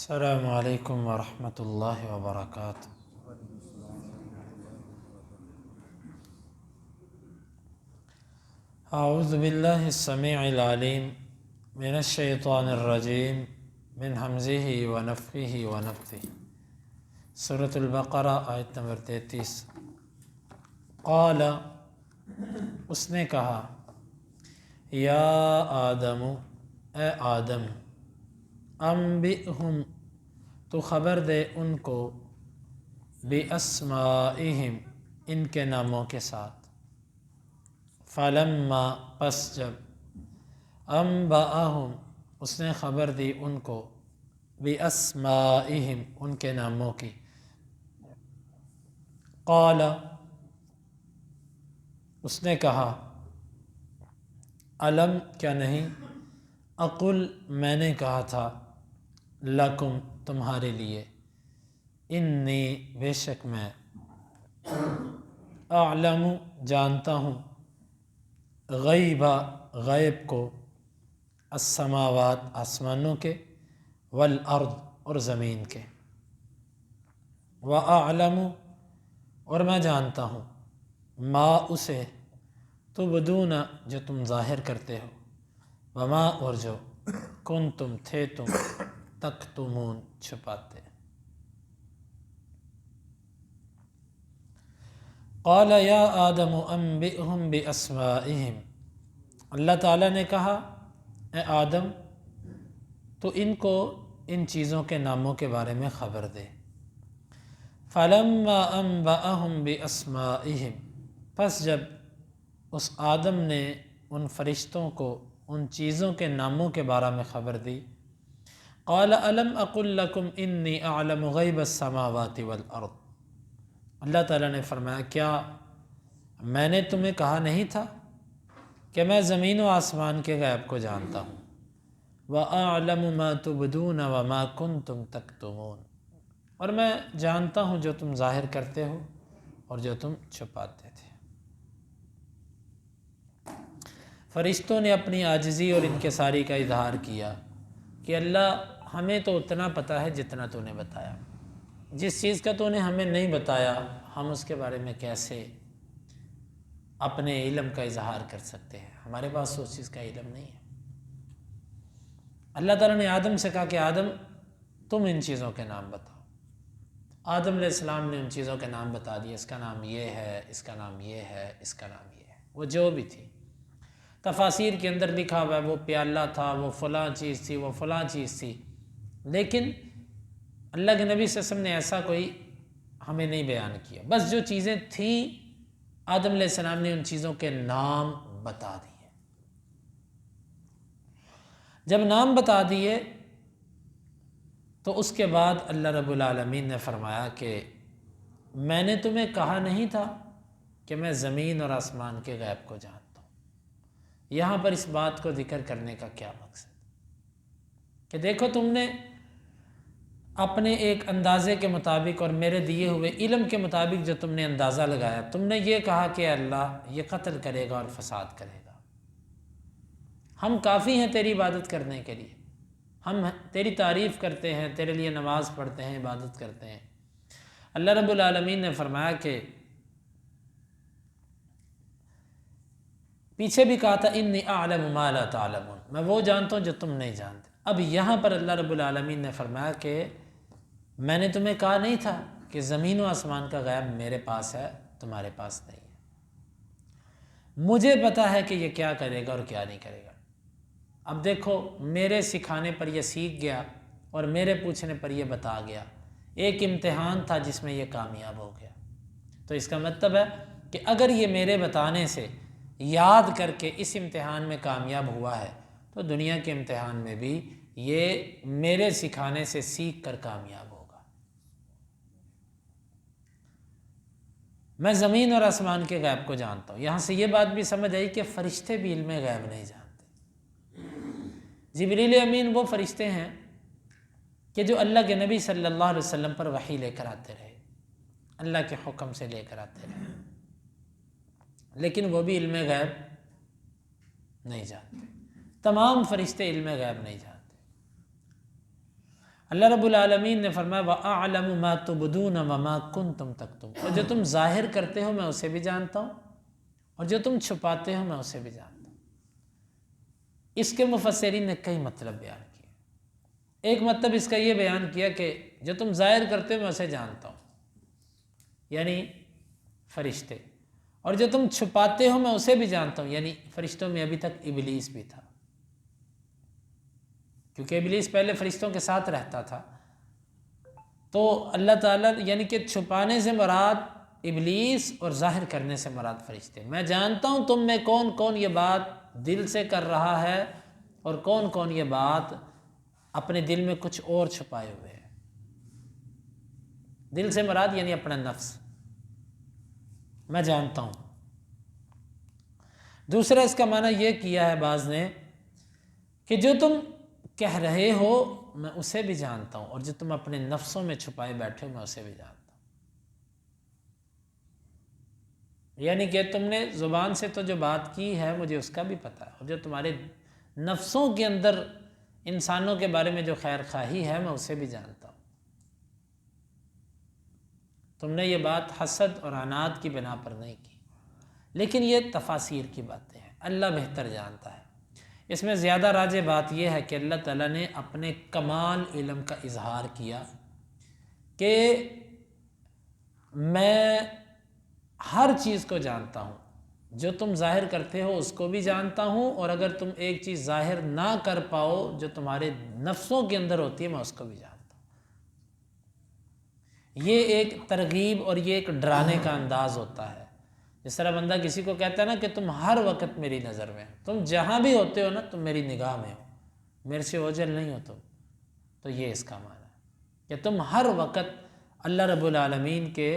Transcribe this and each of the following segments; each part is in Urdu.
السلام علیکم ورحمۃ اللہ وبرکاتہ۔ اعوذ باللہ السمیع العلیم من الشیطان الرجیم من حمزہ ونفخہ ونفثہ۔ سورۃ البقرہ آیت نمبر 33۔ قال، اس نے کہا، یا آدم، اے آدم، انبئہم، تو خبر دے ان کو، باسمائہم، ان کے ناموں کے ساتھ۔ فلما، پس جب، انبأہم، اس نے خبر دی ان کو، باسمائہم، ان کے ناموں کی۔ قال، اس نے کہا، الم، کیا نہیں، اقل، میں نے کہا تھا، لکم، تمہارے لیے، انی، بے شک میں، اعلم، جانتا ہوں، غیبا، غیب کو، السماوات، آسمانوں کے، والارض، اور زمین کے، واعلم، اور میں جانتا ہوں، ما، اسے، تبدون، جو تم ظاہر کرتے ہو، وما، اور جو، کنتم، تھے تم، تکتمون، چھپاتے۔ قال یا آدم انبئہم باسمائہم، اللہ تعالیٰ نے کہا، اے آدم، تو ان کو ان چیزوں کے ناموں کے بارے میں خبر دے۔ فلما انبأہم باسمائہم، پس جب اس آدم نے ان فرشتوں کو ان چیزوں کے ناموں کے بارے میں خبر دی، قال الم اقل لکم انی اعلم غیب السماوات والارض، اللہ تعالیٰ نے فرمایا، کیا میں نے تمہیں کہا نہیں تھا کہ میں زمین و آسمان کے غیب کو جانتا ہوں، وَأَعْلَمُ مَا تُبْدُونَ وَمَا كُنْتُمْ تَكْتُمُونَ، اور میں جانتا ہوں جو تم ظاہر کرتے ہو اور جو تم چھپاتے تھے۔ فرشتوں نے اپنی عاجزی اور انکساری کا اظہار کیا کہ اللہ، ہمیں تو اتنا پتہ ہے جتنا تو نے بتایا، جس چیز کا تو نے ہمیں نہیں بتایا ہم اس کے بارے میں کیسے اپنے علم کا اظہار کر سکتے ہیں، ہمارے پاس اس چیز کا علم نہیں ہے۔ اللہ تعالیٰ نے آدم سے کہا کہ آدم، تم ان چیزوں کے نام بتاؤ۔ آدم علیہ السلام نے ان چیزوں کے نام بتا دیے، اس کا نام یہ ہے، اس کا نام یہ ہے، اس کا نام یہ ہے، وہ جو بھی تھی۔ تفاسیر کے اندر لکھا ہوا ہے وہ پیالہ تھا، وہ فلاں چیز تھی، وہ فلاں چیز تھی، لیکن اللہ کے نبی صلی اللہ علیہ وسلم نے ایسا کوئی ہمیں نہیں بیان کیا، بس جو چیزیں تھیں آدم علیہ السلام نے ان چیزوں کے نام بتا دیے۔ جب نام بتا دیے تو اس کے بعد اللہ رب العالمین نے فرمایا کہ میں نے تمہیں کہا نہیں تھا کہ میں زمین اور آسمان کے غیب کو جانتا ہوں۔ یہاں پر اس بات کو ذکر کرنے کا کیا مقصد کہ دیکھو، تم نے اپنے ایک اندازے کے مطابق اور میرے دیے ہوئے علم کے مطابق جو تم نے اندازہ لگایا، تم نے یہ کہا کہ اللہ یہ قتل کرے گا اور فساد کرے گا، ہم کافی ہیں تیری عبادت کرنے کے لیے، ہم تیری تعریف کرتے ہیں، تیرے لیے نماز پڑھتے ہیں، عبادت کرتے ہیں۔ اللہ رب العالمین نے فرمایا کہ پیچھے بھی کہا تھا، انی اعلم ما لا تعلمون، میں وہ جانتا ہوں جو تم نہیں جانتے۔ اب یہاں پر اللہ رب العالمین نے فرمایا کہ میں نے تمہیں کہا نہیں تھا کہ زمین و آسمان کا غیب میرے پاس ہے، تمہارے پاس نہیں ہے، مجھے پتا ہے کہ یہ کیا کرے گا اور کیا نہیں کرے گا۔ اب دیکھو، میرے سکھانے پر یہ سیکھ گیا اور میرے پوچھنے پر یہ بتا گیا، ایک امتحان تھا جس میں یہ کامیاب ہو گیا، تو اس کا مطلب ہے کہ اگر یہ میرے بتانے سے یاد کر کے اس امتحان میں کامیاب ہوا ہے تو دنیا کے امتحان میں بھی یہ میرے سکھانے سے سیکھ کر کامیاب ہوگا۔ میں زمین اور آسمان کے غیب کو جانتا ہوں۔ یہاں سے یہ بات بھی سمجھ آئی کہ فرشتے بھی علم غیب نہیں جانتے۔ جبریل امین وہ فرشتے ہیں کہ جو اللہ کے نبی صلی اللہ علیہ وسلم پر وحی لے کر آتے رہے، اللہ کے حکم سے لے کر آتے رہے، لیکن وہ بھی علم غیب نہیں جانتے۔ تمام فرشتے علم غیب نہیں جانتے۔ اللہ رب العالمین نے فرمایا وَأَعْلَمُ مَا تُبْدُونَ وَمَا كُنْتُمْ تَكْتُمُونَ، اور جو تم ظاہر کرتے ہو میں اسے بھی جانتا ہوں اور جو تم چھپاتے ہو میں اسے بھی جانتا ہوں۔ اس کے مفسرین نے کئی مطلب بیان کیے۔ ایک مطلب اس کا یہ بیان کیا کہ جو تم ظاہر کرتے ہو میں اسے جانتا ہوں، یعنی فرشتے، اور جو تم چھپاتے ہو میں اسے بھی جانتا ہوں، یعنی فرشتوں میں ابھی تک ابلیس بھی تھا، کیونکہ ابلیس پہلے فرشتوں کے ساتھ رہتا تھا۔ تو اللہ تعالیٰ یعنی کہ چھپانے سے مراد ابلیس اور ظاہر کرنے سے مراد فرشتے۔ میں جانتا ہوں تم میں کون کون یہ بات دل سے کر رہا ہے اور کون کون یہ بات اپنے دل میں کچھ اور چھپائے ہوئے ہے۔ دل سے مراد یعنی اپنا نفس، میں جانتا ہوں۔ دوسرا اس کا معنی یہ کیا ہے بعض نے کہ جو تم کہہ رہے ہو میں اسے بھی جانتا ہوں اور جو تم اپنے نفسوں میں چھپائے بیٹھے ہو میں اسے بھی جانتا ہوں۔ یعنی کہ تم نے زبان سے تو جو بات کی ہے مجھے اس کا بھی پتہ ہے، اور جو تمہارے نفسوں کے اندر انسانوں کے بارے میں جو خیر خواہی ہے میں اسے بھی جانتا ہوں۔ تم نے یہ بات حسد اور عناد کی بنا پر نہیں کی، لیکن یہ تفاسیر کی باتیں ہیں، اللہ بہتر جانتا ہے۔ اس میں زیادہ راجح بات یہ ہے کہ اللہ تعالیٰ نے اپنے کمال علم کا اظہار کیا کہ میں ہر چیز کو جانتا ہوں، جو تم ظاہر کرتے ہو اس کو بھی جانتا ہوں، اور اگر تم ایک چیز ظاہر نہ کر پاؤ جو تمہارے نفسوں کے اندر ہوتی ہے میں اس کو بھی جانتا ہوں۔ یہ ایک ترغیب اور یہ ایک ڈرانے کا انداز ہوتا ہے۔ جس طرح بندہ کسی کو کہتا ہے نا کہ تم ہر وقت میری نظر میں ہو، تم جہاں بھی ہوتے ہو نا تم میری نگاہ میں ہو، میرے سے اوجھل نہیں ہو تم، تو یہ اس کا معنی ہے کہ تم ہر وقت اللہ رب العالمین کے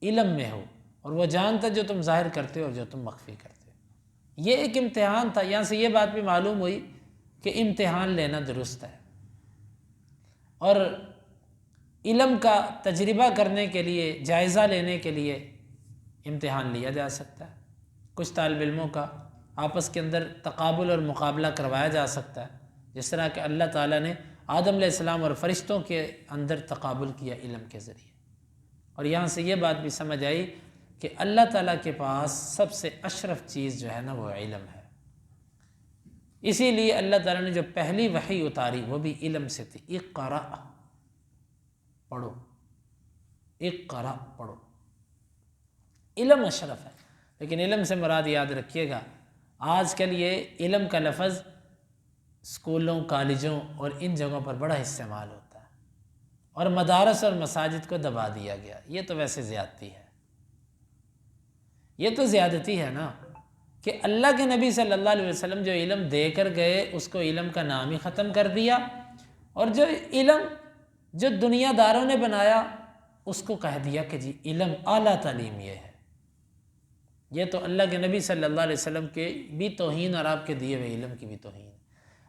علم میں ہو اور وہ جانتا جو تم ظاہر کرتے ہو اور جو تم مخفی کرتے ہو۔ یہ ایک امتحان تھا، یہاں سے یہ بات بھی معلوم ہوئی کہ امتحان لینا درست ہے، اور علم کا تجربہ کرنے کے لیے، جائزہ لینے کے لیے امتحان لیا جا سکتا ہے۔ کچھ طالب علموں کا آپس کے اندر تقابل اور مقابلہ کروایا جا سکتا ہے، جس طرح کہ اللہ تعالیٰ نے آدم علیہ السلام اور فرشتوں کے اندر تقابل کیا علم کے ذریعے۔ اور یہاں سے یہ بات بھی سمجھ آئی کہ اللہ تعالیٰ کے پاس سب سے اشرف چیز جو ہے نا وہ علم ہے۔ اسی لیے اللہ تعالیٰ نے جو پہلی وحی اتاری وہ بھی علم سے تھی، اقرأ، پڑھو، اقرأ، پڑھو۔ علم اشرف ہے، لیکن علم سے مراد یاد رکھیے گا آج کل یہ علم کا لفظ اسکولوں، کالجوں اور ان جگہوں پر بڑا استعمال ہوتا ہے، اور مدارس اور مساجد کو دبا دیا گیا۔ یہ تو ویسے زیادتی ہے، یہ تو زیادتی ہے نا کہ اللہ کے نبی صلی اللہ علیہ وسلم جو علم دے کر گئے اس کو علم کا نام ہی ختم کر دیا، اور جو علم جو دنیا داروں نے بنایا اس کو کہہ دیا کہ جی علم اعلیٰ تعلیم یہ ہے۔ یہ تو اللہ کے نبی صلی اللہ علیہ وسلم کے بھی توہین اور آپ کے دیے ہوئے علم کی بھی توہین۔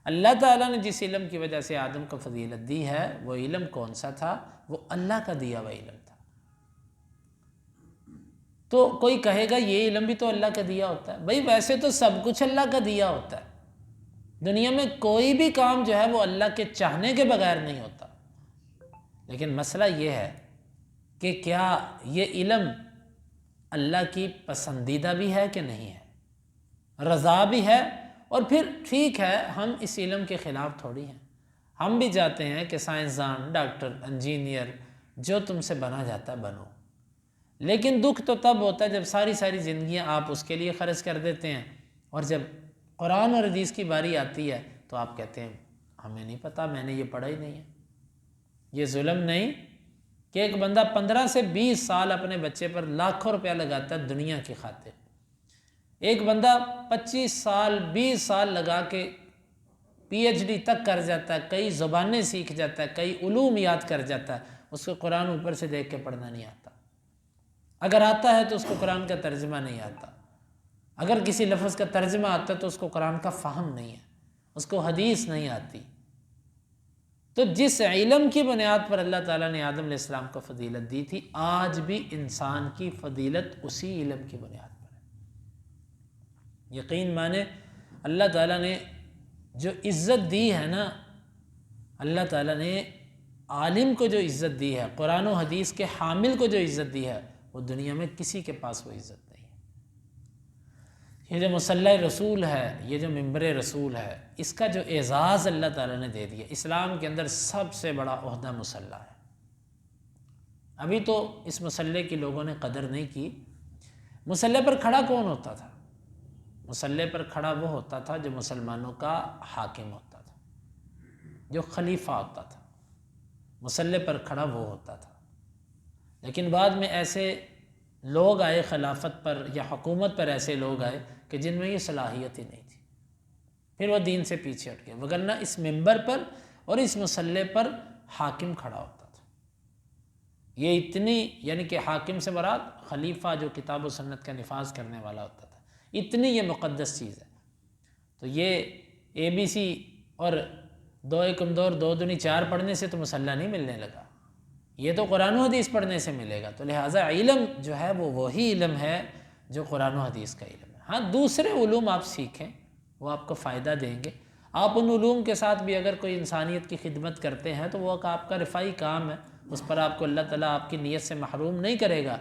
اللہ تعالیٰ نے جس علم کی وجہ سے آدم کو فضیلت دی ہے وہ علم کون سا تھا؟ وہ اللہ کا دیا ہوا علم تھا۔ تو کوئی کہے گا یہ علم بھی تو اللہ کا دیا ہوتا ہے، بھئی ویسے تو سب کچھ اللہ کا دیا ہوتا ہے، دنیا میں کوئی بھی کام جو ہے وہ اللہ کے چاہنے کے بغیر نہیں ہوتا، لیکن مسئلہ یہ ہے کہ کیا یہ علم اللہ کی پسندیدہ بھی ہے کہ نہیں ہے، رضا بھی ہے؟ اور پھر ٹھیک ہے ہم اس علم کے خلاف تھوڑی ہیں، ہم بھی چاہتے ہیں کہ سائنسدان، ڈاکٹر، انجینئر جو تم سے بنا جاتا ہے بنو، لیکن دکھ تو تب ہوتا ہے جب ساری زندگیاں آپ اس کے لیے خرچ کر دیتے ہیں، اور جب قرآن اور حدیث کی باری آتی ہے تو آپ کہتے ہیں ہمیں نہیں پتہ، میں نے یہ پڑھا ہی نہیں ہے۔ یہ ظلم نہیں کہ ایک بندہ 15 سے 20 سال اپنے بچے پر لاکھوں روپیہ لگاتا ہے دنیا کی خاطر، ایک بندہ 25 سال 20 سال لگا کے PhD تک کر جاتا ہے، کئی زبانیں سیکھ جاتا ہے، کئی علوم یاد کر جاتا ہے، اس کو قرآن اوپر سے دیکھ کے پڑھنا نہیں آتا، اگر آتا ہے تو اس کو قرآن کا ترجمہ نہیں آتا، اگر کسی لفظ کا ترجمہ آتا ہے تو اس کو قرآن کا فہم نہیں ہے، اس کو حدیث نہیں آتی۔ تو جس علم کی بنیاد پر اللہ تعالیٰ نے آدم علیہ السلام کو فضیلت دی تھی، آج بھی انسان کی فضیلت اسی علم کی بنیاد پر ہے۔ یقین مانے اللہ تعالیٰ نے جو عزت دی ہے نا، اللہ تعالیٰ نے عالم کو جو عزت دی ہے، قرآن و حدیث کے حامل کو جو عزت دی ہے، وہ دنیا میں کسی کے پاس وہ عزت نہیں ہے۔ یہ جو مصلی رسول ہے، یہ جو ممبر رسول ہے، اس کا جو اعزاز اللہ تعالیٰ نے دے دیا، اسلام کے اندر سب سے بڑا عہدہ مصلی ہے۔ ابھی تو اس مصلی کی لوگوں نے قدر نہیں کی۔ مصلی پر کھڑا کون ہوتا تھا؟ مصلی پر کھڑا وہ ہوتا تھا جو مسلمانوں کا حاکم ہوتا تھا، جو خلیفہ ہوتا تھا، مصلی پر کھڑا وہ ہوتا تھا۔ لیکن بعد میں ایسے لوگ آئے خلافت پر یا حکومت پر، ایسے لوگ آئے کہ جن میں یہ صلاحیت ہی نہیں تھی، پھر وہ دین سے پیچھے ہٹ گئے، وگرنہ اس ممبر پر اور اس مصلی پر حاکم کھڑا ہوتا تھا۔ یہ اتنی، یعنی کہ حاکم سے مراد خلیفہ جو کتاب و سنت کا نفاذ کرنے والا ہوتا تھا، اتنی یہ مقدس چیز ہے۔ تو یہ ABC اور 2 ایکم 2 اور 2 دونی 4 پڑھنے سے تو مصلی نہیں ملنے لگا، یہ تو قرآن و حدیث پڑھنے سے ملے گا۔ تو لہٰذا علم جو ہے وہ وہی علم ہے جو قرآن و حدیث کا علم ہے۔ ہاں، دوسرے علوم آپ سیکھیں، وہ آپ کو فائدہ دیں گے۔ آپ ان علوم کے ساتھ بھی اگر کوئی انسانیت کی خدمت کرتے ہیں تو وہ آپ کا رفاعی کام ہے، اس پر آپ کو اللہ تعالیٰ آپ کی نیت سے محروم نہیں کرے گا۔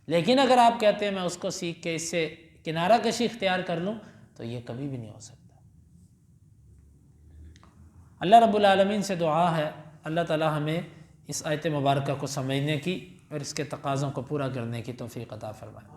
لیکن اگر آپ کہتے ہیں میں اس کو سیکھ کے اس سے کنارہ کشی اختیار کر لوں، تو یہ کبھی بھی نہیں ہو سکتا۔ اللہ رب العالمین سے دعا ہے اللہ تعالیٰ ہمیں اس آیت مبارکہ کو سمجھنے کی اور اس کے تقاضوں کو پورا کرنے کی توفیق عطا فرمائے۔